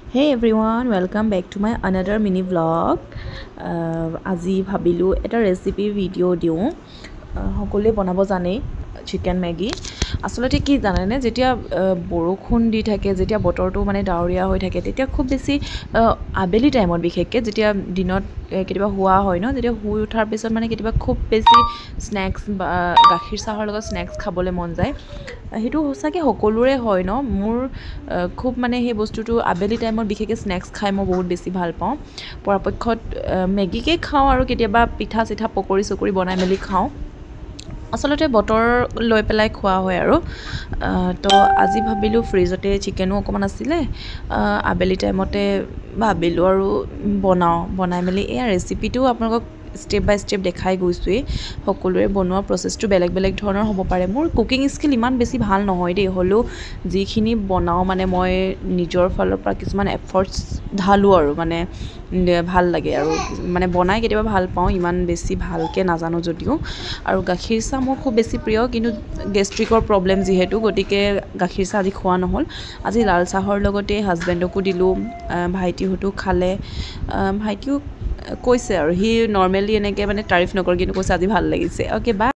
Hey everyone, welcome back to my another mini vlog. আজি ভাবিলো এটা ৰেচিপি ভিডিও দিও সকলোৱে বনাব জানে চিকেন মেগি আসলতে কি জানেনে যেতিয়া বৰষুণ দি থাকে যেতিয়া বতৰটো মানে ডাৱৰীয়া হৈ থাকে তেতিয়া খুব বেছি আবেলি টাইমত বিশেষকৈ যেতিয়া দিনত কেতিয়াবা হোৱা হয় ন যেতিয়া শুই উঠাৰ পিছত মানে কেতিয়াবা খুব বেছি স্নেক্স বা গাখীৰ চাহৰ লগত স্নেক্স খাবলৈ মন যায় সেইটো সঁচাকৈ সকলোৰে হয় ন মোৰ খুব মানে সেই বস্তুটো আবেলি টাইমত বিশেষকৈ স্নেক্স খাই মই বহুত বেছি ভাল পাওঁ পৰাপক্ষত মেগীকে খাওঁ আৰু কেতিয়াবা পিঠা চিঠা পকৰি চকৰি বনাই মেলি খাওঁ আসলতে বতৰ লৈ পেলাই খোৱা হয় আৰু তো আজি ভাবিলোঁ ফ্ৰিজতে চিকেনো অকণমান আছিলে আবেলি টাইমতে ভাবিলোঁ আৰু বনাই মেলি এয়া ৰেচিপিটো আপোনালোকক ষ্টেপ বাই ষ্টেপ দেখাই গৈছোঁৱেই সকলোৰে বনোৱা প্ৰচেছটো বেলেগ বেলেগ ধৰণৰ হ'ব পাৰে মোৰ কুকিং স্কিল ইমান বেছি ভাল নহয় দেই হ'লেও যিখিনি বনাওঁ মানে মই নিজৰ ফালৰ পৰা কিছুমান এফৰ্টছ ঢালোঁ আৰু মানে ভাল লাগে আৰু মানে বনাই কেতিয়াবা ভাল পাওঁ ইমান বেছি ভালকৈ নাজানো যদিও আৰু গাখীৰ চাহ মোৰ খুব বেছি প্ৰিয় কিন্তু গেষ্ট্ৰিকৰ প্ৰব্লেম যিহেতু গতিকে গাখীৰ চাহ আজি খোৱা নহ'ল আজি লাল চাহৰ লগতে হাজবেণ্ডকো দিলোঁ ভাইটিহঁতো খালে ভাইটিও কৈছে আৰু সি নৰ্মেলি এনেকৈ মানে তাৰিফ নকৰে কিন্তু কৈছে আজি ভাল লাগিছে অ'কে বাই